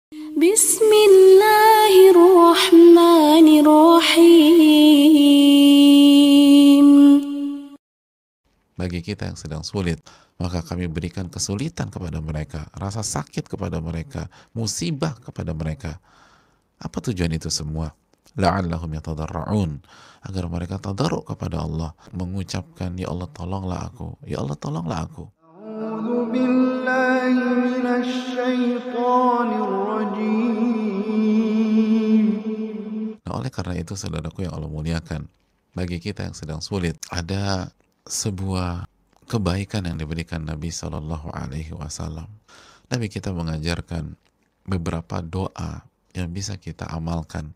Bismillahirrahmanirrahim. Bagi kita yang sedang sulit, maka kami berikan kesulitan kepada mereka, rasa sakit kepada mereka, musibah kepada mereka. Apa tujuan itu semua? La'allahum yatadarra'un, agar mereka tadarruk kepada Allah, mengucapkan, ya Allah tolonglah aku, ya Allah tolonglah aku. A'udzu billahi minasy syaithanir rajim. Nah, oleh karena itu saudaraku yang Allah muliakan, bagi kita yang sedang sulit, ada sebuah kebaikan yang diberikan Nabi Shallallahu Alaihi Wasallam. Nabi kita mengajarkan beberapa doa yang bisa kita amalkan,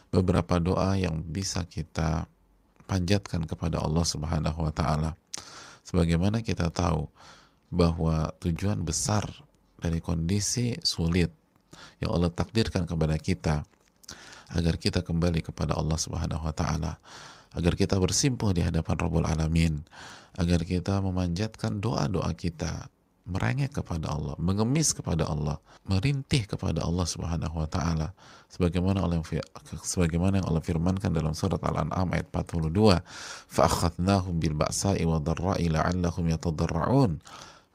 beberapa doa yang bisa kita panjatkan kepada Allah Subhanahu Wa Taala. Sebagaimana kita tahu bahwa tujuan besar dari kondisi sulit yang Allah takdirkan kepada kita agar kita kembali kepada Allah Subhanahu Wa Taala, agar kita bersimpuh di hadapan Rabbul Alamin, agar kita memanjatkan doa-doa kita, merengek kepada Allah, mengemis kepada Allah, merintih kepada Allah Subhanahu Wa Taala, sebagaimana yang Allah firmankan dalam surat Al-An'am ayat 42, فَأَخَذْنَاهُمْ بِالْبَأْسَاءِ وَالضَّرَّاءِ لَعَلَّهُمْ يَتَضَرَّعُونَ.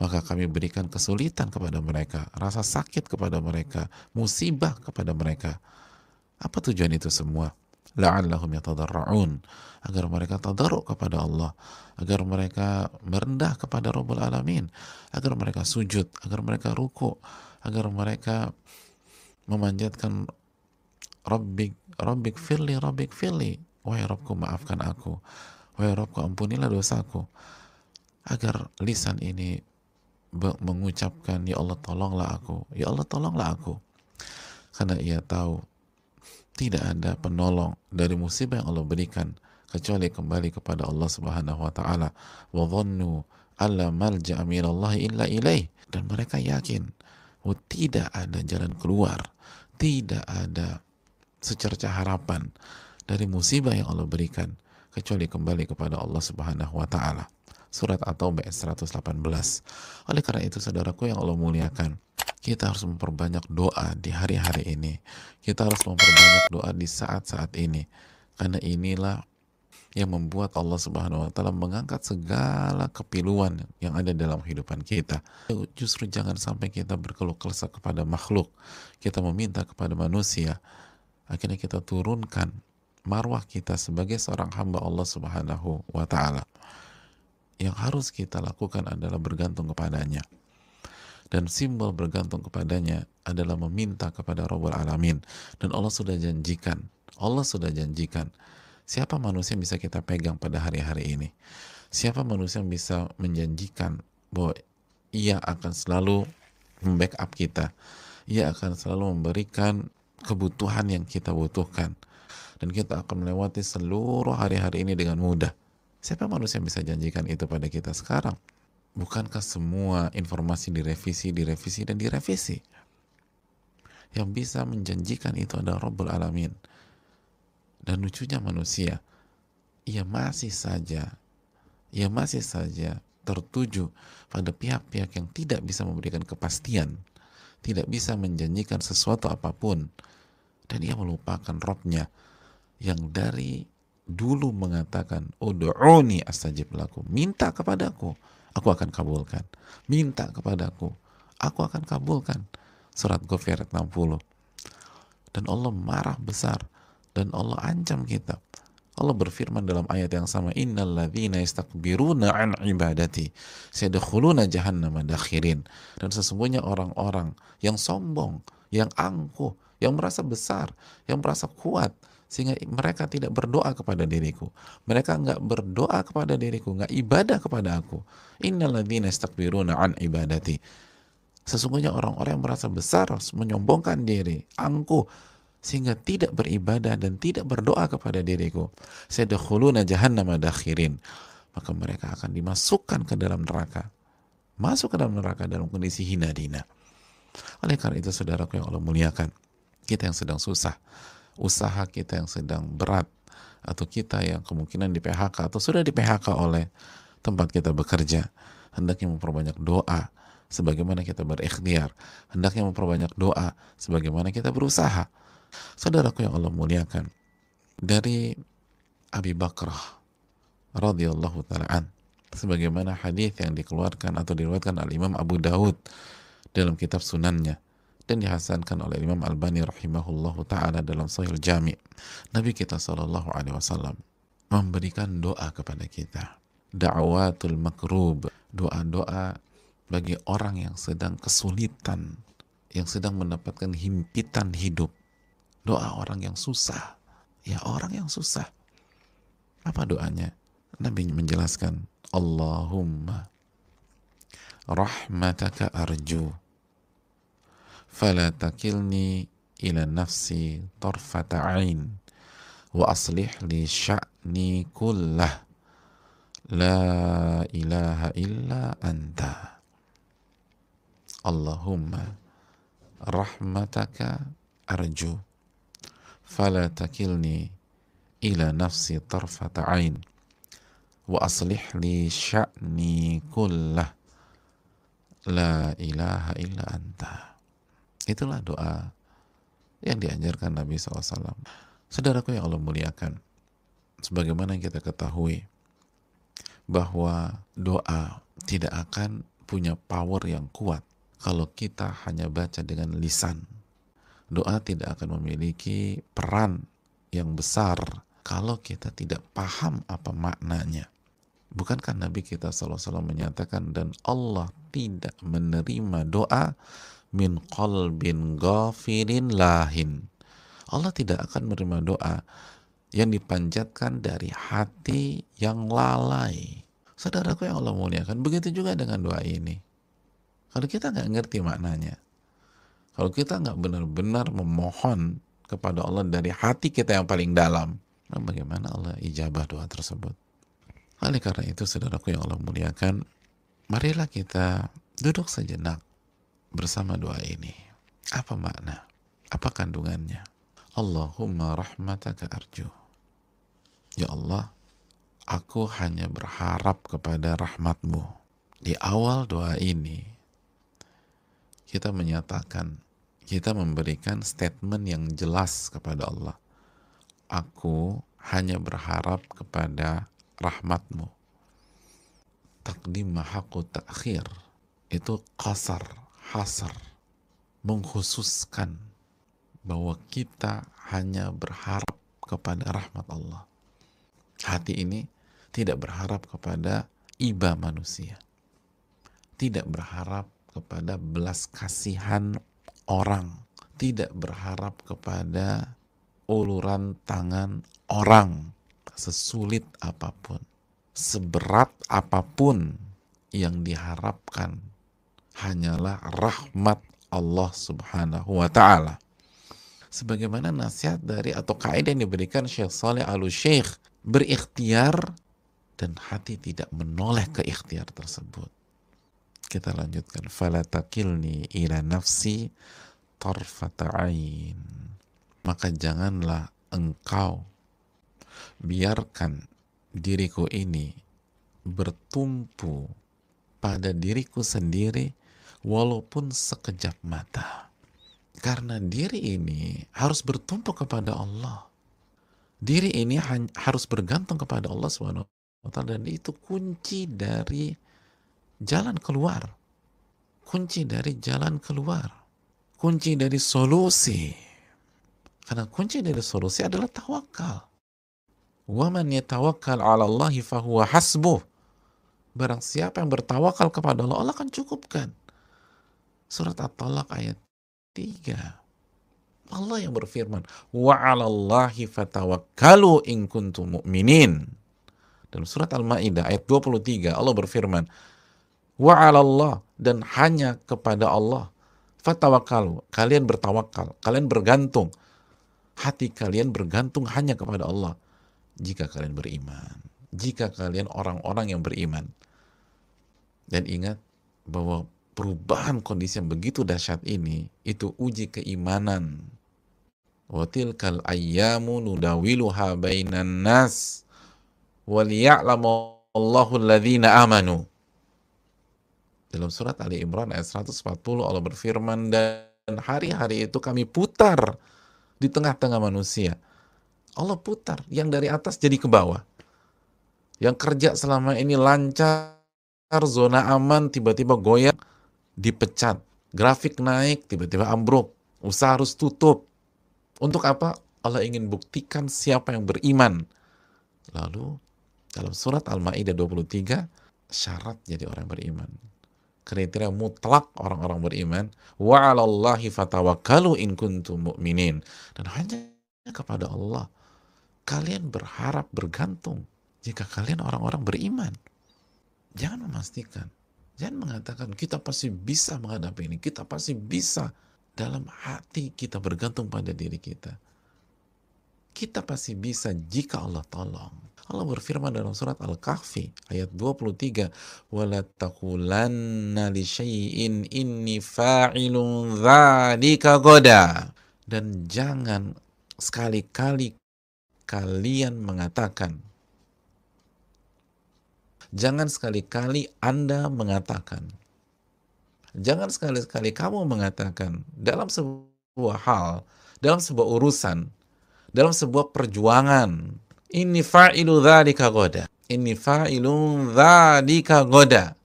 Maka kami berikan kesulitan kepada mereka, rasa sakit kepada mereka, musibah kepada mereka. Apa tujuan itu semua? La'allahum yatadarra'un, agar mereka tadarruk kepada Allah, agar mereka merendah kepada Rabbul Alamin, agar mereka sujud, agar mereka ruku, agar mereka memanjatkan Rabbik firli, wahai Rabbku maafkan aku, wahai Rabbku ampunilah dosaku, agar lisan ini mengucapkan ya Allah tolonglah aku, ya Allah tolonglah aku, karena ia tahu tidak ada penolong dari musibah yang Allah berikan kecuali kembali kepada Allah Subhanahu wa taala. Wa dhannu alla malja'a minallahi illa ilaih, dan mereka yakin bahwa tidak ada jalan keluar, tidak ada secerca harapan dari musibah yang Allah berikan kecuali kembali kepada Allah Subhanahu wa taala. Surat At-Taubah 118. Oleh karena itu saudaraku yang Allah muliakan, kita harus memperbanyak doa di hari-hari ini. Kita harus memperbanyak doa di saat-saat ini. Karena inilah yang membuat Allah Subhanahu wa taala mengangkat segala kepiluan yang ada dalam kehidupan kita. Justru jangan sampai kita berkeluh kesah kepada makhluk, kita meminta kepada manusia. Akhirnya kita turunkan marwah kita sebagai seorang hamba Allah Subhanahu wa taala. Yang harus kita lakukan adalah bergantung kepadanya. Dan simbol bergantung kepadanya adalah meminta kepada Rabbul Alamin. Dan Allah sudah janjikan, siapa manusia yang bisa kita pegang pada hari-hari ini? Siapa manusia yang bisa menjanjikan bahwa ia akan selalu membackup kita, ia akan selalu memberikan kebutuhan yang kita butuhkan, dan kita akan melewati seluruh hari-hari ini dengan mudah. Siapa manusia yang bisa janjikan itu pada kita sekarang? Bukankah semua informasi direvisi, dan direvisi? Yang bisa menjanjikan itu adalah Rabbul Alamin. Dan lucunya manusia, ia masih saja tertuju pada pihak-pihak yang tidak bisa memberikan kepastian, tidak bisa menjanjikan sesuatu apapun, dan ia melupakan Rabb-nya yang dari dulu mengatakan, ud'uni astajib lakum, minta kepadaku, aku akan kabulkan. Minta kepadaku, aku akan kabulkan. Surat Ghafir 60. Dan Allah marah besar, dan Allah ancam kita. Allah berfirman dalam ayat yang sama, innal ladzina yastakbiruna an ibadati sayadkhuluna jahannama dakhirin. Dan sesungguhnya orang-orang yang sombong, yang angkuh, yang merasa besar, yang merasa kuat, sehingga mereka tidak berdoa kepada diriku, mereka nggak berdoa kepada diriku, nggak ibadah kepada aku. Innalladzina yastakbiruna an ibadati, sesungguhnya orang-orang yang merasa besar, menyombongkan diri, angkuh, sehingga tidak beribadah dan tidak berdoa kepada diriku, sayadkhuluna jahannama dakhirin, maka mereka akan dimasukkan ke dalam neraka, masuk ke dalam neraka dalam kondisi hina dina. Oleh karena itu saudaraku yang Allah muliakan, kita yang sedang susah, usaha kita yang sedang berat, atau kita yang kemungkinan di PHK atau sudah di PHK oleh tempat kita bekerja, hendaknya memperbanyak doa sebagaimana kita berikhtiar. Hendaknya memperbanyak doa sebagaimana kita berusaha. Saudaraku yang Allah muliakan, dari Abi Bakrah radhiyallahu taala an, sebagaimana hadis yang dikeluarkan atau diriwayatkan oleh Imam Abu Daud dalam kitab Sunannya dan dihasankan oleh Imam Albani rahimahullahu taala dalam Sahih Jami', Nabi kita sallallahu alaihi wasallam memberikan doa kepada kita, da'watul makrub, doa-doa bagi orang yang sedang kesulitan, yang sedang mendapatkan himpitan hidup, doa orang yang susah, ya orang yang susah. Apa doanya? Nabi menjelaskan, Allahumma rahmataka arju fala takilni ila nafsi tarfata ain wa aslih li sya'ni kullah la ilaha illa anta. Allahumma rahmataka arju fala takilni ila nafsi tarfata ain wa aslih li sya'ni kullah la ilaha illa anta. Itulah doa yang diajarkan Nabi SAW. Saudaraku yang Allah muliakan, sebagaimana kita ketahui bahwa doa tidak akan punya power yang kuat kalau kita hanya baca dengan lisan. Doa tidak akan memiliki peran yang besar kalau kita tidak paham apa maknanya. Bukankah Nabi kita SAW menyatakan, dan Allah tidak menerima doa min qalbin ghafirin lahin. Allah tidak akan menerima doa yang dipanjatkan dari hati yang lalai. Saudaraku yang Allah muliakan, begitu juga dengan doa ini. Kalau kita nggak ngerti maknanya, kalau kita nggak benar-benar memohon kepada Allah dari hati kita yang paling dalam, bagaimana Allah ijabah doa tersebut? Oleh karena itu, saudaraku yang Allah muliakan, marilah kita duduk sejenak bersama doa ini. Apa makna? Apa kandungannya? Allahumma rahmataka arju. Ya Allah, aku hanya berharap kepada rahmatmu. Di awal doa ini, kita menyatakan, kita memberikan statement yang jelas kepada Allah. Aku hanya berharap kepada rahmatmu. Taqdim mahaqu ta'khir, itu qasar, hasar, mengkhususkan bahwa kita hanya berharap kepada rahmat Allah. Hati ini tidak berharap kepada iba manusia, tidak berharap kepada belas kasihan orang, tidak berharap kepada uluran tangan orang, sesulit apapun, seberat apapun yang diharapkan hanyalah rahmat Allah Subhanahu wa ta'ala. Sebagaimana nasihat dari atau kaidah yang diberikan Syekh Saleh Al-Syekh, berikhtiar dan hati tidak menoleh ke ikhtiar tersebut. Kita lanjutkan, fala takilni ila nafsi tarfata ain. Maka janganlah engkau biarkan diriku ini bertumpu pada diriku sendiri walaupun sekejap mata. Karena diri ini harus bertumpu kepada Allah. Diri ini harus bergantung kepada Allah SWT, dan itu kunci dari jalan keluar. Kunci dari jalan keluar. Kunci dari solusi. Karena kunci dari solusi adalah tawakal. وَمَنْ يَتَوَكَّلْ عَلَى اللَّهِ فَهُوَ حَسْبُهُ. Barang siapa yang bertawakal kepada Allah, Allah akan cukupkan. Surat At-Talaq ayat 3. Allah yang berfirman, وَعَلَى اللَّهِ فَتَوَكَّلُوا إِن كُنتُم مُؤْمِنِينَ. Dalam surat Al-Ma'idah ayat 23, Allah berfirman, وَعَلَى اللَّهِ, dan hanya kepada Allah, fatawakkalu, kalian bertawakal, kalian bergantung, hati kalian bergantung hanya kepada Allah jika kalian beriman, jika kalian orang-orang yang beriman. Dan ingat bahwa perubahan kondisi yang begitu dahsyat ini itu uji keimanan. Wa tilkal ayyamu nudawiluha bainan nas wa liya'lamu Allahu alladhina amanu. Dalam surat Ali Imran ayat 140 Allah berfirman, dan hari-hari itu kami putar di tengah-tengah manusia. Allah putar, yang dari atas jadi ke bawah. Yang kerja selama ini lancar, zona aman, tiba-tiba goyang, dipecat. Grafik naik, tiba-tiba ambruk. Usaha harus tutup. Untuk apa? Allah ingin buktikan siapa yang beriman. Lalu dalam surat Al-Ma'idah 23, syarat jadi orang beriman. Kriteria mutlak orang-orang beriman, wa 'alallahi fatawakkalu in kuntum mu'minin. Dan hanya kepada Allah kalian berharap bergantung jika kalian orang-orang beriman. Jangan memastikan, jangan mengatakan kita pasti bisa menghadapi ini, kita pasti bisa. Dalam hati kita bergantung pada diri kita. Kita pasti bisa jika Allah tolong. Allah berfirman dalam surat Al-Kahfi ayat 23, "Wala taqulanna li syai'in inni fa'ilun dzalika ghadan." Dan jangan sekali-kali kalian mengatakan, jangan sekali-kali Anda mengatakan, jangan sekali-kali kamu mengatakan dalam sebuah hal, dalam sebuah urusan, dalam sebuah perjuangan, inni fa'ilu dzalika ghadan. Inni fa'ilun dzalika ghadan.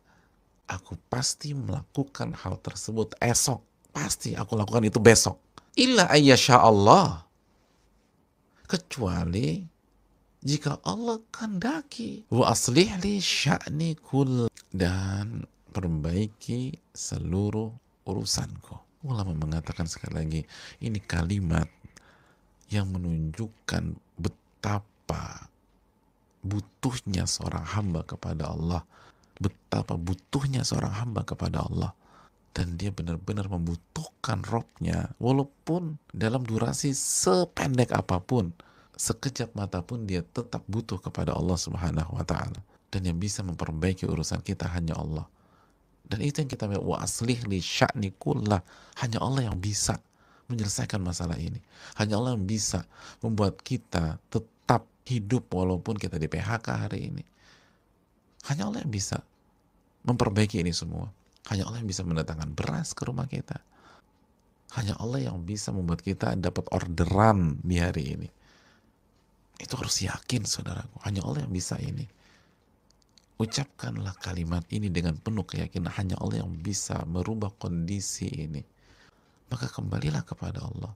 Aku pasti melakukan hal tersebut esok. Pasti aku lakukan itu besok. Illa ayyasha Allah. Kecuali jika Allah kehendaki. Wa aslih li sya'ni kull. Dan perbaiki seluruh urusanku. Ulama mengatakan sekali lagi, ini kalimat yang menunjukkan betapa butuhnya seorang hamba kepada Allah, betapa butuhnya seorang hamba kepada Allah, dan dia benar-benar membutuhkan Robnya, walaupun dalam durasi sependek apapun, sekejap mata pun dia tetap butuh kepada Allah Subhanahu wa Ta'ala. Dan yang bisa memperbaiki urusan kita hanya Allah. Dan itu yang kita wa aslih li sya'ni kullah, hanya Allah yang bisa menyelesaikan masalah ini. Hanya Allah yang bisa membuat kita tetap hidup walaupun kita di PHK hari ini. Hanya Allah yang bisa memperbaiki ini semua. Hanya Allah yang bisa mendatangkan beras ke rumah kita. Hanya Allah yang bisa membuat kita dapat orderan di hari ini. Itu harus yakin, saudaraku. Hanya Allah yang bisa ini. Ucapkanlah kalimat ini dengan penuh keyakinan, hanya Allah yang bisa merubah kondisi ini. Maka kembalilah kepada Allah.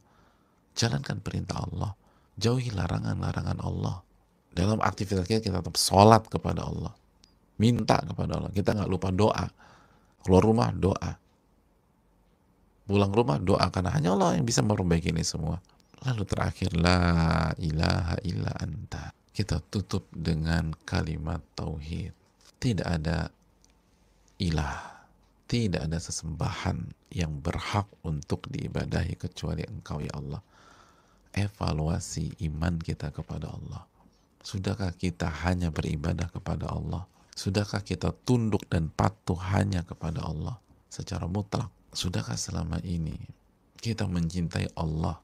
Jalankan perintah Allah. Jauhi larangan-larangan Allah. Dalam aktivitas kita tetap sholat kepada Allah. Minta kepada Allah. Kita nggak lupa doa. Keluar rumah, doa. Pulang rumah, doa. Karena hanya Allah yang bisa memperbaiki ini semua. Lalu terakhir, la ilaha illa anta. Kita tutup dengan kalimat tauhid. Tidak ada ilah. Tidak ada sesembahan yang berhak untuk diibadahi kecuali Engkau ya Allah. Evaluasi iman kita kepada Allah. Sudahkah kita hanya beribadah kepada Allah? Sudahkah kita tunduk dan patuh hanya kepada Allah secara mutlak? Sudahkah selama ini kita mencintai Allah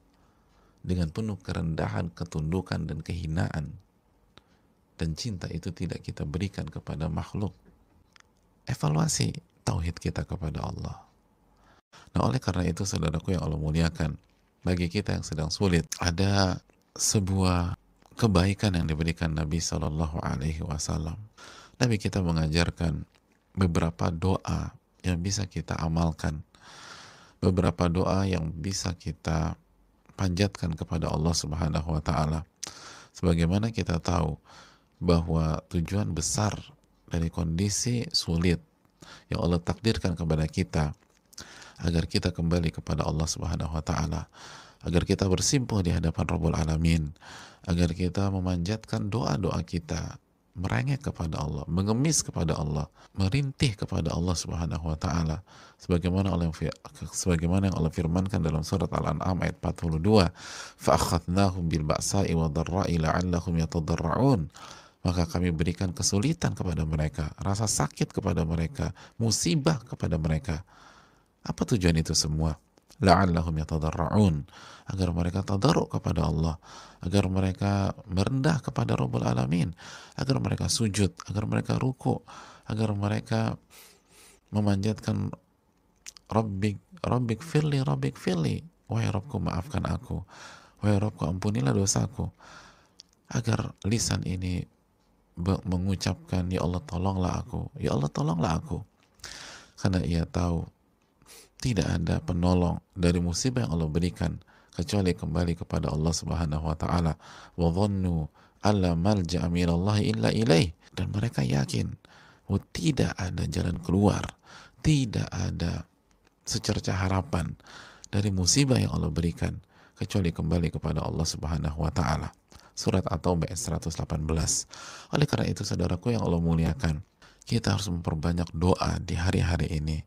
dengan penuh kerendahan, ketundukan, dan kehinaan? Dan cinta itu tidak kita berikan kepada makhluk. Evaluasi tauhid kita kepada Allah. Nah, oleh karena itu, saudaraku yang Allah muliakan, bagi kita yang sedang sulit, ada sebuah kebaikan yang diberikan Nabi Shallallahu Alaihi Wasallam. Nabi kita mengajarkan beberapa doa yang bisa kita amalkan, beberapa doa yang bisa kita panjatkan kepada Allah Subhanahu Wa Taala. Sebagaimana kita tahu bahwa tujuan besar dari kondisi sulit yang Allah takdirkan kepada kita agar kita kembali kepada Allah Subhanahu wa Ta'ala, agar kita bersimpuh di hadapan Rabbul Alamin, agar kita memanjatkan doa-doa kita, merengek kepada Allah, mengemis kepada Allah, merintih kepada Allah Subhanahu wa Ta'ala, sebagaimana yang Allah firmankan dalam surat Al-An'am ayat 42, fa akhadnahum bil ba'sa'i wa dharra'i la'allahum yatadarra'un. Maka kami berikan kesulitan kepada mereka, rasa sakit kepada mereka, musibah kepada mereka. Apa tujuan itu semua? La'allahum yatadarra'un, agar mereka tadarruk kepada Allah, agar mereka merendah kepada Rabbul Alamin, agar mereka sujud, agar mereka ruku, agar mereka memanjatkan Rabbik firli, wahai Rabbku maafkan aku, wahai Rabbku ampunilah dosaku, agar lisan ini mengucapkan ya Allah tolonglah aku, ya Allah tolonglah aku, karena ia tahu tidak ada penolong dari musibah yang Allah berikan kecuali kembali kepada Allah Subhanahu wa taala. Wa dhannu alla malja'a minallahi illa ilaih, dan mereka yakin bahwa tidak ada jalan keluar, tidak ada secerca harapan dari musibah yang Allah berikan kecuali kembali kepada Allah Subhanahu wa taala. Surat At-Taubah 118. Oleh karena itu saudaraku yang Allah muliakan, kita harus memperbanyak doa di hari-hari ini